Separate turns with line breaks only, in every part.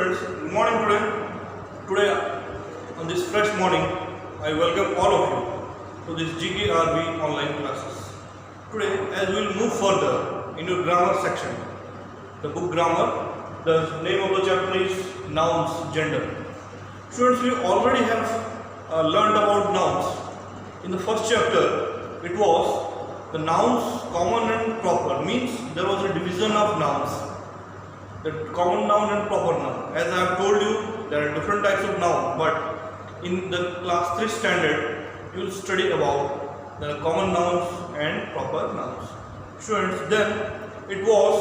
Students, good morning today. Today, on this fresh morning, I welcome all of you to this GKRB online classes. Today, as we will move further into grammar section, the book grammar, the name of the chapter is nouns, gender. Students, we already have learned about nouns. In the first chapter, it was the nouns common and proper, means there was a division of nouns. The common noun and proper noun. As I have told you, there are different types of noun, but in the class 3 standard, you will study about the common nouns and proper nouns. Students, then it was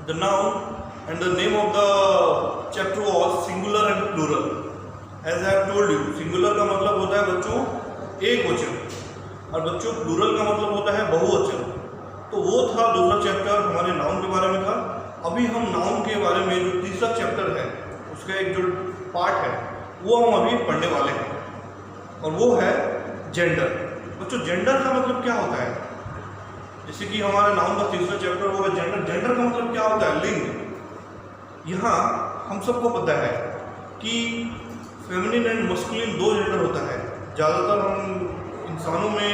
the noun and the name of the chapter was singular and plural. As I have told you, singular का मतलब होता है बच्चों एक वचन और बच्चों plural का मतलब होता है बहुवचन. तो वो था दूसरा चैप्टर हमारे नाउन के बारे में था. अभी हम नाउन के बारे में जो तीसरा चैप्टर है उसका एक जो पार्ट है वो हम अभी पढ़ने वाले हैं और वो है जेंडर. बच्चों जेंडर का मतलब क्या होता है? जैसे कि हमारा नाउन का तीसरा चैप्टर वो है जेंडर. जेंडर का मतलब क्या होता है? लिंग. यहाँ हम सबको पता है कि फेमिनिन एंड मस्कुलिन दो जेंडर होता है. ज़्यादातर हम इंसानों में,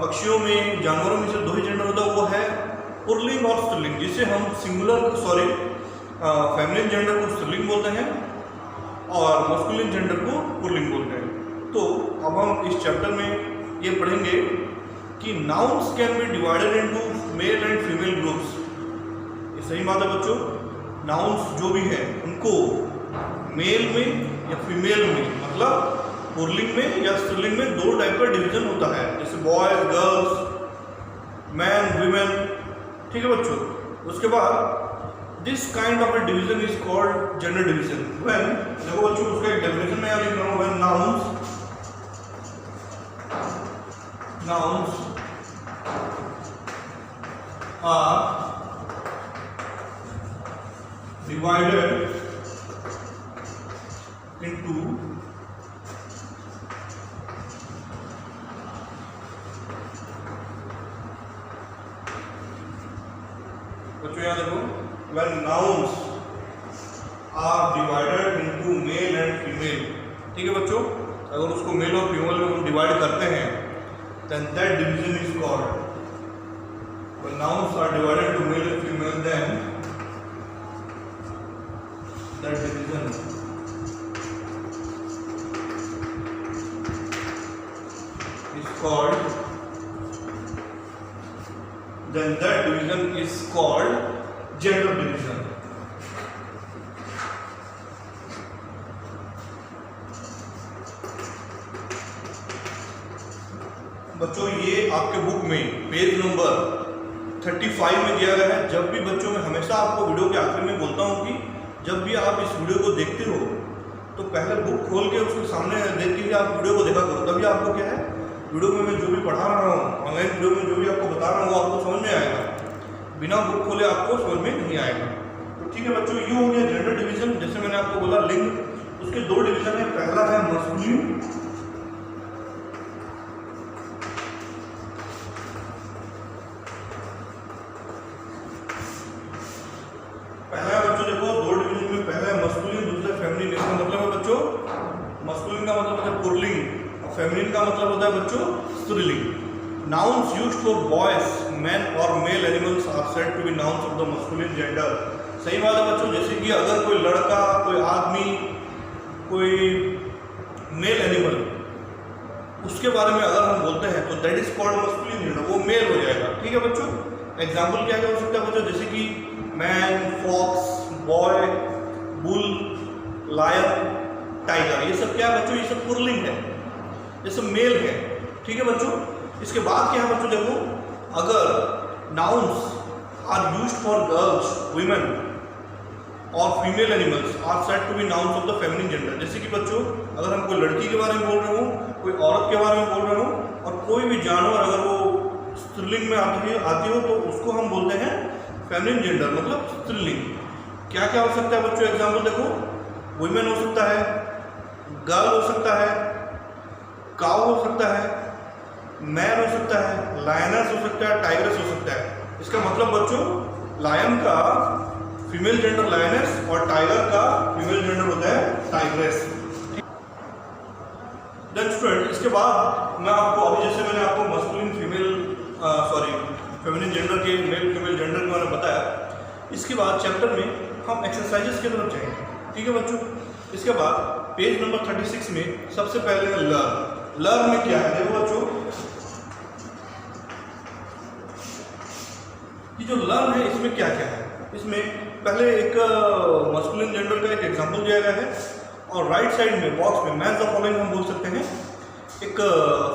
पक्षियों में, जानवरों में से दो ही जेंडर होता है, वो है पुल्लिंग और स्त्रीलिंग. जिसे हम फेमिनिन जेंडर को स्त्रीलिंग बोलते हैं और मस्कुलिन जेंडर को पुल्लिंग बोलते हैं. तो अब हम इस चैप्टर में ये पढ़ेंगे कि nouns can be divided into male and female groups. ये सही बात है बच्चों. नाउन्स जो भी हैं उनको मेल में या फीमेल में, मतलब पुल्लिंग में या स्त्रीलिंग में दो टाइप का डिवीजन होता है, जैसे बॉयज, गर्ल्स, मैन, वीमेन. ठीक है बच्चों. उसके बाद this kind of A division is called gender division. When, देखो बच्चों उसका एक डेफिनेशन मैं यहाँ लिख रहा हूँ. When nouns are divided into बच्चों यहाँ देखो, when nouns are divided into male and female. ठीक है बच्चों, अगर उसको मेल और फीमेल में हम डिवाइड करते हैं then that division is called, when nouns are divided into male and female, then that division called, then that division is called gender division. बच्चों ये आपके बुक में पेज नंबर 35 में दिया गया है. जब भी बच्चों में हमेशा आपको वीडियो के आखिर में बोलता हूँ कि जब भी आप इस वीडियो को देखते हो तो पहले बुक खोल के उसके सामने देख के आप वीडियो को देखा करो. तभी आपको क्या है, वीडियो में मैं जो भी पढ़ा रहा हूँ, ऑनलाइन वीडियो में जो भी आपको बता रहा हूँ वो आपको समझ में आएगा. बिना बुक खोले आपको समझ में नहीं आएगा. तो ठीक है बच्चों, ये हो गया जेंडर डिवीजन. जैसे मैंने आपको बोला लिंग, उसके दो डिवीजन है. पहला है मस्कुलिन, पहला बच्चों देखो दो डिवीजन में, पहला है मस्कुलिन, दूसरा फेमिनिन. इसका मतलब है बच्चों मस्कुलिन का मतलब है पुल्लिंग, फेमिनिन का मतलब होता है बच्चों स्त्रीलिंग. Nouns used for boys, man और male animals are said to be nouns of the masculine gender. सही बात है बच्चों. जैसे कि अगर कोई लड़का, कोई आदमी, कोई मेल एनिमल, उसके बारे में अगर हम बोलते हैं तो that is called masculine gender, वो मेल हो जाएगा. ठीक है बच्चों. एग्जाम्पल क्या क्या हो सकता है बच्चों? जैसे कि man, fox, boy, bull, lion, tiger. ये सब क्या है बच्चों? ये सब पुल्लिंग है, ये सब मेल है. ठीक है बच्चों. इसके बाद क्या है बच्चों? देखो, अगर nouns are used for girls, women और female animals are said to be nouns of the feminine gender. जैसे कि बच्चों अगर हम कोई लड़की के बारे में बोल रहे हो, कोई औरत के बारे में बोल रहे हो और कोई भी जानवर अगर वो स्त्रीलिंग में आती हो तो उसको हम बोलते हैं फेमिनिन जेंडर, मतलब स्त्रीलिंग. क्या क्या हो सकता है बच्चों? एग्जाम्पल देखो, वुमेन हो सकता है, गर्ल हो सकता है, काऊ हो सकता है, मैन हो सकता है, लायनस हो सकता है, टाइगरस हो सकता है. इसका मतलब बच्चों लायन का फीमेल जेंडर लायनेस और टाइगर का फीमेल जेंडर होता है टाइग्रेस। देन स्टूडेंट इसके बाद मैं आपको अभी जैसे मैंने आपको मस्कुलिन फेमिनिन जेंडर के मेल फीमेल जेंडर के बारे में बताया, इसके बाद चैप्टर में हम एक्सरसाइजेस की तरफ जाएंगे। ठीक है बच्चों, इसके बाद पेज नंबर 36 में सबसे पहले है लर्न। लर्न में क्या है देखो बच्चों, ये जो लर्न है इसमें क्या क्या है। इसमें पहले एक मस्कुलिन जेंडर का एक एग्जांपल दिया गया है और राइट साइड में बॉक्स में मैच द फॉलोइंग हम बोल सकते हैं एक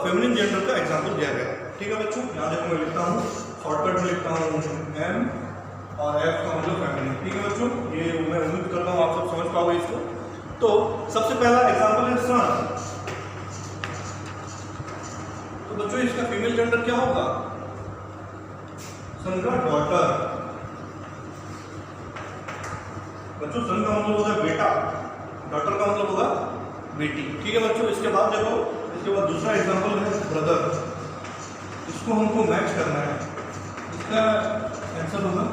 फेमिनिन जेंडर का एग्जांपल दिया गया है। ठीक है बच्चों, यहाँ देखो मैं लिखता हूँ, शॉर्टकट में लिखता हूँ एम और एफ का मतलब फेमिनिन। ठीक है बच्चों, ये मैं उम्मीद करता हूँ आप सब समझ पाओगे इसको। तो सबसे पहला एग्जांपल है सन। तो बच्चों इसका फीमेल जेंडर क्या होगा, सन का डॉटर। बच्चों सन का मतलब होता है बेटा, डॉटर का मतलब होगा बेटी। ठीक है बच्चों, इसके बाद देखो, इसके बाद दूसरा एग्जांपल है ब्रदर। इसको हमको मैच करना है, इसका आंसर होगा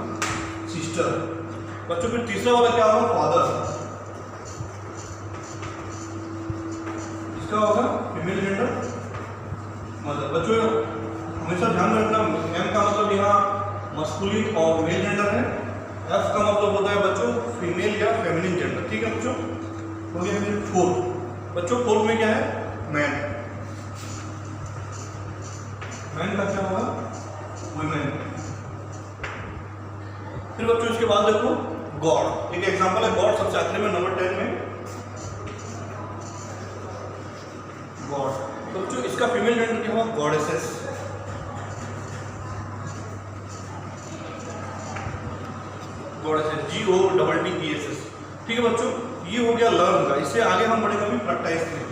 सिस्टर। बच्चों फिर तीसरा वाला क्या होगा, फादर। इसका होगा फीमेल जेंडर मदर। बच्चों हमेशा ध्यान रखना, एम का मतलब यहाँ मस्कुलिन और मेल जेंडर है, एफ का मतलब होता है बच्चों फीमेल या फेमिनिन जेंडर। ठीक है बच्चों, हो गया फिर फोर्थ। बच्चों फोर्थ में क्या है, मैन। मैन का क्या होगा, वुमेन। फिर बच्चों इसके बाद देखो गॉड, एक एग्जांपल है गॉड, सबसे आखिरी में नंबर 10 में गॉड। तो बच्चों इसका फीमेल जेंडर क्या होगा, गॉडेसेस। Goddesses, GODDESS। ठीक है बच्चों, ये हो गया लर्न का। इससे आगे हम बढ़ेंगे अभी प्रैक्टिस में।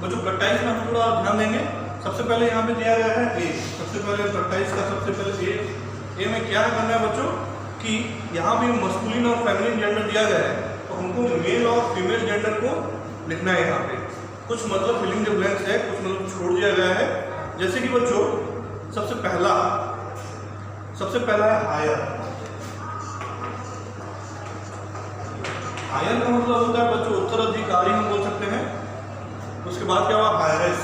बच्चों प्रैक्टिस में हम थोड़ा ध्यान देंगे। सबसे पहले यहाँ पे दिया गया है ए। सबसे पहले प्रैक्टिस का सबसे पहले ए में क्या करना है बच्चों कि यहाँ भी मस्कुलिन और फेमिनिन जेंडर दिया गया है, तो हमको मेल और फीमेल जेंडर को लिखना है। यहाँ पे कुछ मतलब फिलिंग द ब्लैंक्स है, कुछ मतलब छोड़ दिया गया है। जैसे कि बच्चों सबसे पहला है हायर। हायर का मतलब होता है बच्चों उत्तराधिकारी हम बोल सकते हैं। उसके बाद क्या हुआ, हायरेस।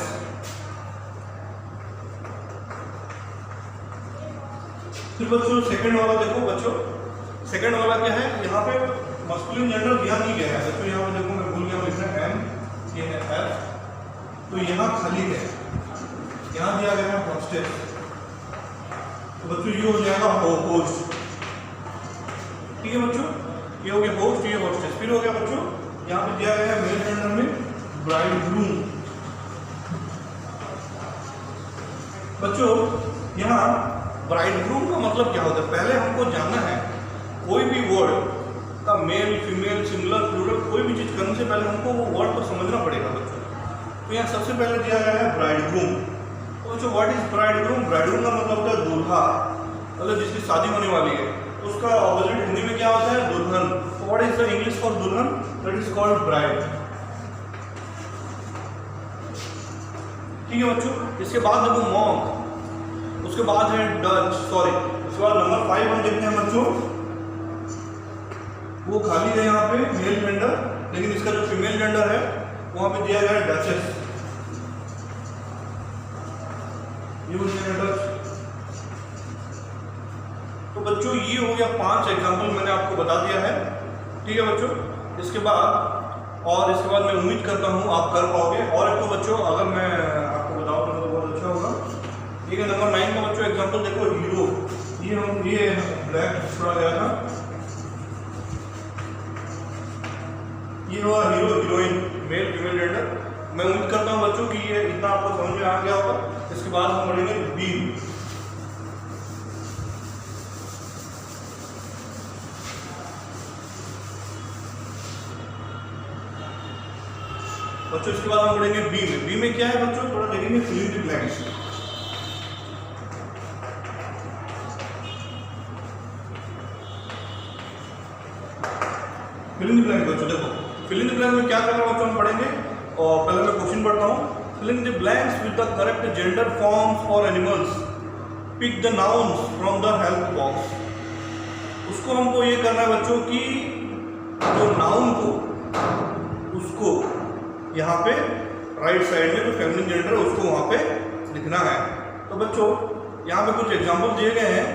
फिर बच्चों सेकंड वाला देखो बच्चों, सेकंड वाला क्या है, यहाँ पे मस्कुलिन जेंडर दिया नहीं गया है बच्चों। यहाँ पे देखो मैं भूल गया लिखना है एम, ये है एफ, तो यहाँ खाली है, यहाँ दिया गया है हॉस्टेस। तो बच्चों ये हो जाएगा होस्ट। ठीक है बच्चों, ये हो गया होस्ट, ये हॉस्टेस। फिर हो गया बच्चों यहाँ पे दिया गया है मेल जेंडर में ब्राइडग्रूम। बच्चों यहाँ ब्राइडग्रूम का मतलब क्या होता है, पहले हमको जानना है कोई भी वर्ड का मेल फीमेल सिंगुलर प्लूरल कोई भी चीज़ करने से पहले हमको वो वर्ड को समझना पड़ेगा बच्चों। तो यहाँ सबसे पहले दिया गया है ब्राइडग्रूम। तो बच्चों व्हाट इज ब्राइडग्रूम, ब्राइडग्रूम का मतलब होता है दूल्हा, मतलब जिसकी शादी होने वाली है। उसका ऑपोजिट हिंदी में क्या होता है, दुल्हन। तो what is the English for दुल्हन, दैट इज कॉल्ड ब्राइड। ठीक है बच्चों, इसके बाद देखो मॉन्क, उसके बाद है उसके बाद नंबर 5 हम देखते हैं बच्चों, वो खाली है यहाँ पे मेल जेंडर, लेकिन इसका जो फीमेल जेंडर है वहां पे दिया गया है डचेस। ये हो गया डच। तो बच्चों ये हो गया 5 एग्जाम्पल मैंने आपको बता दिया है। ठीक है बच्चों, इसके बाद मैं उम्मीद करता हूँ आप कर पाओगे। और एक तो बच्चों अगर मैं आपको बताऊँ तो बहुत अच्छा होगा। ठीक है, नंबर 9 का बच्चों एग्जाम्पल देखो हीरो। ये ब्लैक छोड़ा गया था, ये हुआ hero heroine male female gender. मैं उम्मीद करता हूँ बच्चों कि ये इतना आपको समझ में आ गया होगा। इसके बाद हम बढ़ेंगे बीम। बच्चों इसके बाद हम बढ़ेंगे बी में। बी में क्या है बच्चों, थोड़ा देखेंगे filling the blanks. Filling the blank बच्चों देखो फिल इन द ब्लैंक्स में क्या करना है बच्चों हम पढ़ेंगे, और पहले मैं क्वेश्चन पढ़ता हूँ। Fill in the blanks with the correct gender forms for animals, pick the nouns from the help box. उसको हमको ये करना है बच्चों कि जो नाउन को उसको यहाँ पे राइट साइड में जो फेमिनिन जेंडर है उसको वहाँ पे लिखना है। तो बच्चों यहाँ पे कुछ एग्जाम्पल दिए गए हैं,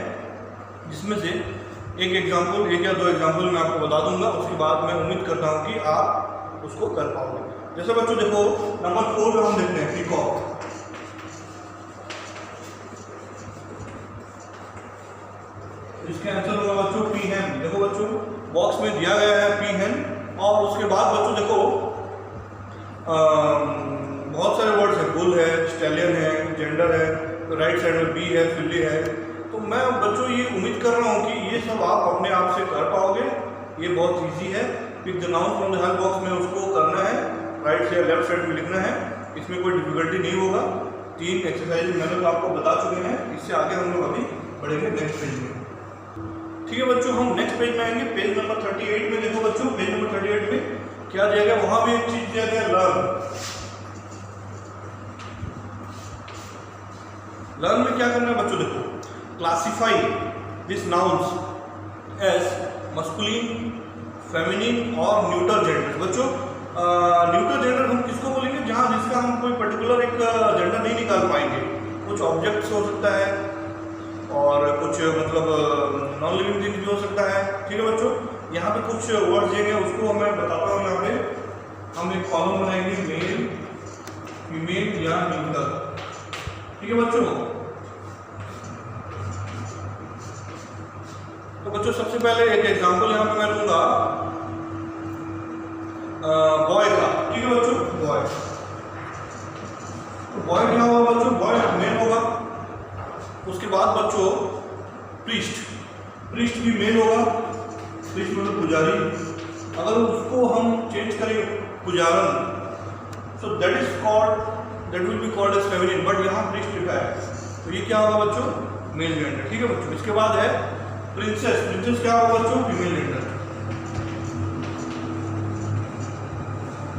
जिसमें से एक एग्जाम्पल, एक या दो एग्जाम्पल मैं आपको बता दूंगा, उसके बाद मैं उम्मीद करता हूँ कि आप उसको कर पाओगे। जैसे बच्चों देखो नंबर 4 पे हम देखते हैं पीकॉक। इसके आंसर होगा बच्चों पीहेन। देखो बच्चों बॉक्स में दिया गया है पीहेन, और उसके बाद बच्चों देखो बहुत सारे वर्ड्स हैं, बुल है, स्टैलियन है, जेंडर है, राइट साइड में बी है, फिल्ली है। तो मैं बच्चों ये उम्मीद कर रहा हूँ कि ये सब आप अपने आप से कर पाओगे, ये बहुत इजी है। Pick the noun from the help box में उसको करना है, राइट से लेफ्ट साइड में लिखना है, इसमें कोई डिफिकल्टी नहीं होगा। 3 एक्सरसाइज मैंने तो आपको बता चुके हैं, इससे आगे हम लोग अभी बढ़ेंगे नेक्स्ट पेज में। ठीक है बच्चों, हम नेक्स्ट पेज में आएंगे, पेज नंबर 38 में। देखो बच्चों पेज नंबर 38 में क्या दिया गया, वहां भी एक चीज दिया गया लर्न में क्या करना है बच्चों, देखो classify this nouns as masculine, feminine और न्यूटर जेंडर। बच्चों न्यूटर जेंडर हम किसको बोलेंगे, जहां जिसका हम कोई पर्टिकुलर एक जेंडर नहीं निकाल पाएंगे। कुछ ऑब्जेक्ट्स हो सकता है और कुछ मतलब नॉन लिविंग थिंग्स भी हो सकता है। ठीक है बच्चों, यहाँ पे कुछ वर्ड्स देंगे, उसको मैं बताता हूँ। यहाँ पे हम एक कॉलम बनाएंगे, मेल, फीमेल या न्यूटर। ठीक है बच्चों, तो बच्चों सबसे पहले एक एग्जांपल यहाँ पे मैं लूंगा बॉय का। ठीक है बच्चों, बॉय, तो बॉय क्या होगा बच्चों, बॉय मेल होगा। उसके बाद बच्चों प्रीस्ट, प्रीस्ट भी मेल होगा, प्रीस्ट मतलब पुजारी। अगर उसको हम चेंज करें पुजारन, so that is called, that will be called as feminine, but यहाँ प्रीस्ट लिखा है, तो ये क्या होगा बच्चों, मेल जेंडर। ठीक है बच्चों, इसके बाद है प्रिंसेस, प्रिंसेस क्या होगा बच्चों, फीमेल जेंडर।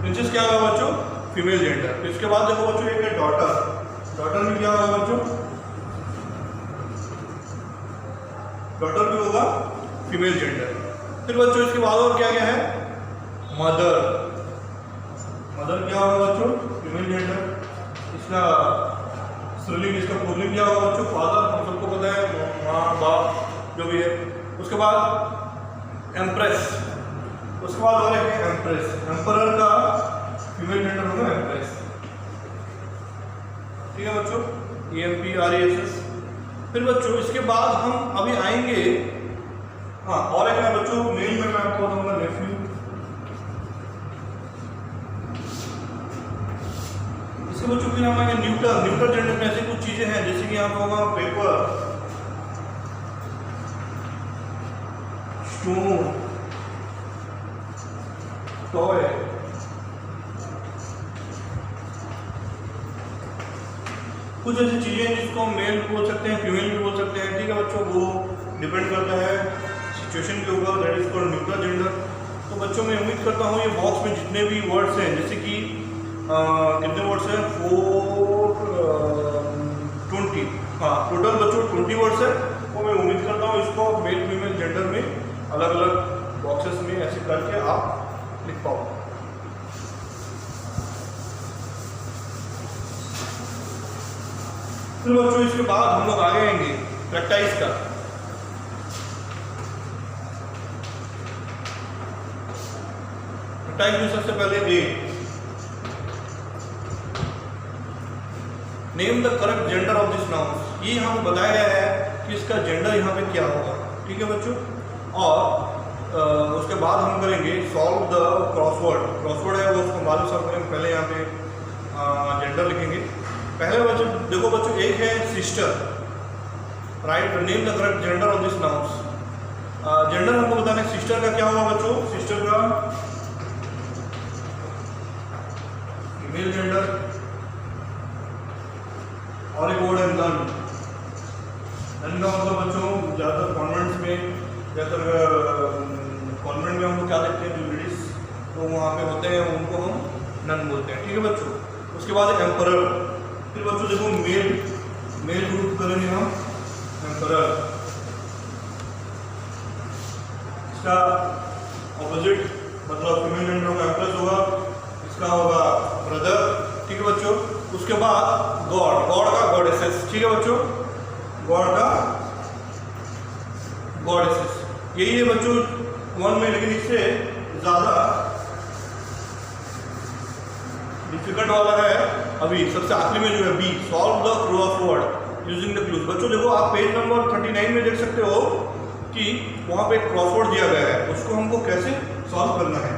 प्रिंसेस क्या होगा बच्चों, फीमेल जेंडर। इसके बाद देखो बच्चों एक है डॉटर, डॉटर में क्या होगा बच्चों, डॉटर भी होगा फीमेल जेंडर। फिर बच्चों इसके बाद और क्या क्या है, मदर, मदर क्या होगा बच्चों, फीमेल जेंडर। इसका स्त्रीलिंग, इसका पुल्लिंग क्या होगा बच्चों, फादर, हम सबको पता है, माँ बाप जो भी है। उसके बाद एम्प्रेस, उसके बाद और एक है एम्प्रेस, एम्परर का फीमेल जेंडर होगा एम्प्रेस। ठीक है बच्चों, EMPRESS। फिर बच्चों इसके बाद हम अभी आएंगे, हाँ और एक है बच्चों मेल में मैं आपको बताऊंगा नेफ्यू। इसके बच्चों फिर हम आएंगे न्यूटर, न्यूटर जेंडर में ऐसी कुछ चीजें हैं जैसे कि यहाँ पे होगा पेपर, स्टोन, टॉय, कुछ ऐसी चीजें हैं जिसको हम मेल भी बोल सकते हैं, फीमेल भी बोल सकते हैं। ठीक है बच्चों, वो डिपेंड करता है सिचुएशन के ऊपर, that is called neutral gender. तो बच्चों मैं उम्मीद करता हूँ ये बॉक्स में जितने भी वर्ड्स हैं, जैसे कि कितने वर्ड्स हैं, 420, हाँ टोटल बच्चों 20 वर्ड्स है। वो मैं उम्मीद करता हूँ इसको मेल फीमेल जेंडर में अलग अलग बॉक्सेस में ऐसे करके आप लिख पाओ। फिर बच्चों इसके बाद हम लोग आगे आएंगे प्रैक्टिस का। प्रैक्टिस में सबसे पहले A, name the correct gender of this noun. ये यहाँ पे बताया गया है कि इसका जेंडर यहाँ पे क्या होगा। ठीक है बच्चों, और उसके बाद हम करेंगे सॉल्व द क्रॉसवर्ड। क्रॉसवर्ड है वो उसको मालूम सॉल्व करेंगे, पहले यहाँ पे जेंडर लिखेंगे। पहले बच्चों देखो बच्चों एक है sister, right, name the correct gender of this noun. Gender हमको बताना है, सिस्टर का क्या होगा बच्चों, सिस्टर का फीमेल जेंडर। और एक वर्ड है नन, नन का मतलब बच्चों ज़्यादातर कॉन्वेंट्स में, ज़्यादातर कॉन्वेंट में हम लोग क्या देखते हैं जो लेडीज, तो वहाँ पे होते हैं उनको हम नन बोलते हैं, ठीक है बच्चों। उसके बाद एम्परर, फिर बच्चों देखो मेल ग्रुप करेंगे हम एम्परर, इसका ऑपोजिट मतलब फीमेल जेंडर का एम्प्रेस होगा, इसका होगा ब्रदर, ठीक है बच्चों। उसके बाद गॉड का गॉडेसेस, ठीक है बच्चों, गॉड का गॉडेसेस, यही है बच्चों वन में। लेकिन इससे ज़्यादा डिफिकल्ट वाला है अभी सबसे आखिरी में जो है B, solve the crossword using the clues. बच्चों देखो आप पेज नंबर 39 में देख सकते हो कि वहाँ पे एक क्रॉसवर्ड दिया गया है, उसको हमको कैसे सॉल्व करना है,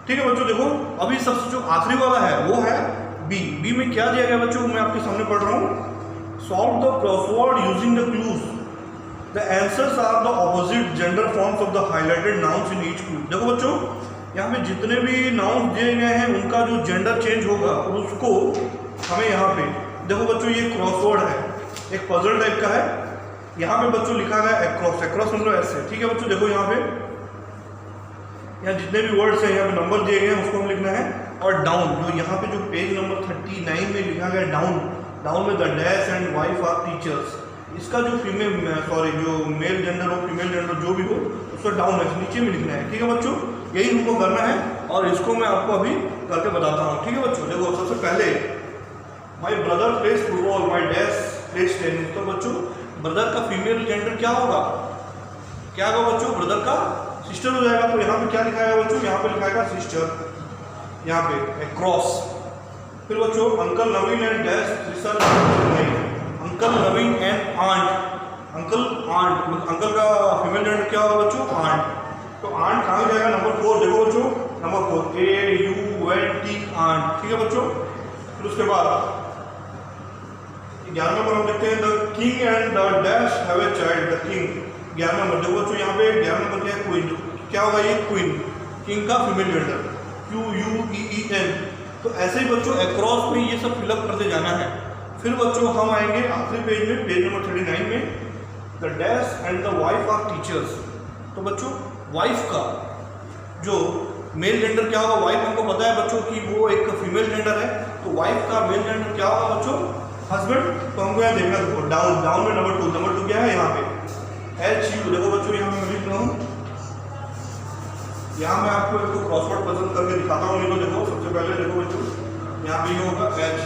ठीक है बच्चों। देखो अभी सबसे जो आखिरी वाला है वो है बी में क्या दिया गया बच्चों, मैं आपके सामने पढ़ रहा हूँ, solve the crossword using the clues, the answers are the opposite gender forms of the highlighted nouns in each clue. देखो बच्चों यहाँ पे जितने भी नाउन दिए गए हैं उनका जो जेंडर चेंज होगा और उसको हमें यहाँ पे देखो बच्चों ये क्रॉसवर्ड है, एक पजल टाइप का है, यहाँ पे बच्चों लिखा गया एक्रॉस, एक्रॉस मतलब ऐसे, ठीक है बच्चों। देखो यहाँ पे यहाँ जितने भी वर्ड्स हैं यहाँ पे नंबर दिए गए हैं उसको हम लिखना है, और डाउन जो यहाँ पे जो पेज नंबर 39 में लिखा गया डाउन में the dash and wife are teachers, इसका जो जो मेल जेंडर हो फीमेल जेंडर जो भी हो उसको डाउन है नीचे में लिखना है, ठीक है बच्चों। यही हमको करना है और इसको मैं आपको अभी करके बताता हूँ, ठीक है बच्चों। देखो सबसे पहले my brother place football, my dash place tennis, तो बच्चों ब्रदर का फीमेल जेंडर क्या होगा, क्या होगा बच्चों, ब्रदर का सिस्टर हो जाएगा। तो यहाँ पे क्या लिखा है बच्चों, यहाँ पे लिखा है सिस्टर, यहाँ पे क्रॉस। फिर बच्चों uncle Naveen and dash sister, uncle Naveen and aunt, uncle का फीमेल जेंडर क्या होगा बच्चों, आंट। तो आंट कहाँ जाएगा, नंबर 4, देखो बच्चों नंबर 4 AUNT आंट, ठीक है बच्चों। फिर उसके बाद 11 नंबर हम देखते हैं the king and the dash have a child, the king 11 number. देखो बच्चों यहाँ पे 11 नंबर क्या है, क्वीन, क्या होगा ये क्वीन, किंग का फीमेल जेंडर QUEEN। तो ऐसे ही बच्चों अक्रॉस में ये सब फिलअप करते जाना है। फिर बच्चों हम आएंगे आखिरी पेज में, पेज नंबर 39 में, the dash and the wife are teachers. तो बच्चों वाइफ का जो मेल जेंडर क्या होगा, वाइफ हमको पता है बच्चों कि वो एक फीमेल जेंडर है, तो वाइफ का मेल जेंडर क्या होगा बच्चों, हस्बैंड। तो हमको यहाँ देखना, देखो डाउन में नंबर 2 क्या है यहाँ पे HU। देखो बच्चों यहाँ मैं लिख रहा हूँ, यहाँ मैं आपको एक क्रॉसवर्ड पसंद करके दिखाता हूँ। देखो सबसे पहले देखो बच्चों यहाँ पे ये होगा HUSPAND।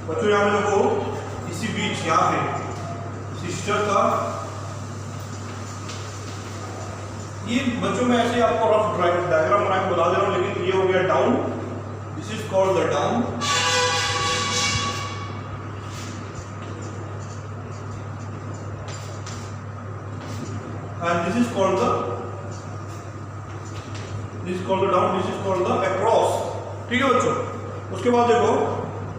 बच्चों यहाँ पे देखो इसी बीच यहाँ पे सिस्टर का, ये बच्चों मैं ऐसे आपको रफ डायग्राम बना के बता दे रहा हूँ, लेकिन ये हो गया down, this is called the down, and this is called the down, this is called the across, ठीक है बच्चों। उसके बाद देखो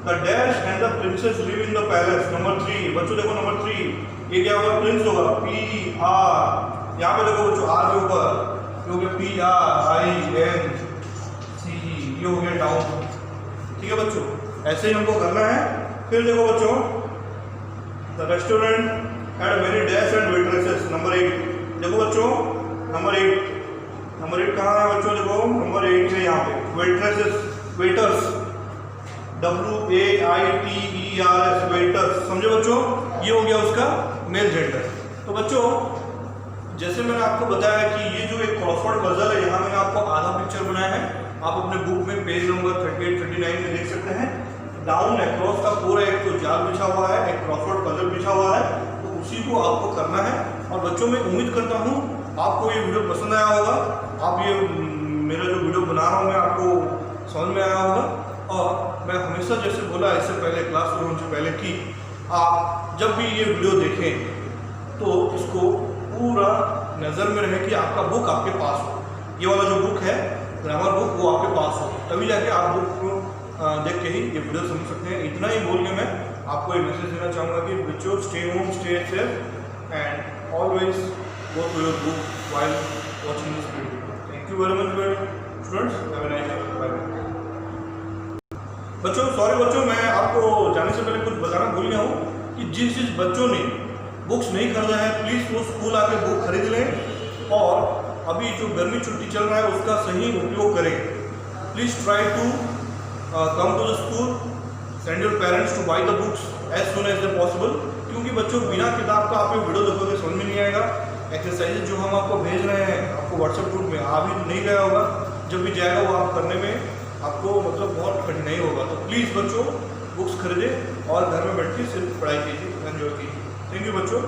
the dash and the princess live in the palace, number 3। बच्चों देखो नंबर 3 ये क्या होगा, प्रिंस होगा PR। यहाँ पे देखो बच्चों R के ऊपर ये हो गया PRINCE, ये हो गया डाउन, ठीक है बच्चों। ऐसे ही हमको करना है। फिर देखो बच्चों the restaurant had very dash and waitresses, number 8। देखो बच्चों नंबर 8 कहाँ है बच्चों, देखो नंबर 8 है यहाँ पे वेट्रेसेस, वेटर्स WAITERS, वेटर्स, समझो बच्चों, ये हो गया उसका मेल जेंडर। तो बच्चों जैसे मैंने आपको बताया कि ये जो एक क्रॉसवर्ड पजल है, यहाँ मैंने आपको आधा पिक्चर बनाया है, आप अपने बुक में पेज नंबर 38-39 में देख सकते हैं। डाउन अक्रॉस का पूरा एक तो जाल बिछा हुआ है, एक क्रॉसवर्ड पजल बिछा हुआ है, तो उसी को आपको करना है। और बच्चों मैं उम्मीद करता हूँ आपको ये वीडियो पसंद आया होगा, आप ये मेरा जो वीडियो बना रहा हूँ मैं आपको समझ में आया होगा। और मैं हमेशा जैसे बोला इससे पहले क्लास शुरू होने से पहले कि आप जब भी ये वीडियो देखें तो इसको पूरा नज़र में रहे कि आपका बुक आपके पास हो, ये वाला जो बुक है ग्रामर बुक वो आपके पास हो, तभी जाके आप बुक को देख के ही ये वीडियो समझ सकते हैं। इतना ही बोल के मैं आपको एक मैसेज देना चाहूँगा कि बच्चों stay home, stay safe and always go to your book while watching this video. Thank you very much students, have a nice day, bye bye. बच्चों सॉरी बच्चों, मैं आपको जाने से पहले कुछ बताना भूल गया हूँ कि जिस बच्चों ने बुक्स नहीं खरीदा है प्लीज़ वो स्कूल आके बुक खरीद लें और अभी जो गर्मी छुट्टी चल रहा है उसका सही उपयोग करें। Please try to come to the school, send your parents to buy the books as soon as the possible, क्योंकि बच्चों बिना किताब का आप वीडियो देखोगे समझ में नहीं आएगा। एक्सरसाइजेज जो हम आपको भेज रहे हैं आपको व्हाट्सएप ग्रुप में आ भी नहीं गया होगा, जब भी जाएगा वो आप करने में आपको मतलब बहुत कठिनाई होगा। तो प्लीज़ बच्चों बुक्स खरीदें और घर में बैठ के सिर्फ पढ़ाई कीजिए, एंजॉय कीजिए। थैंक यू बच्चों।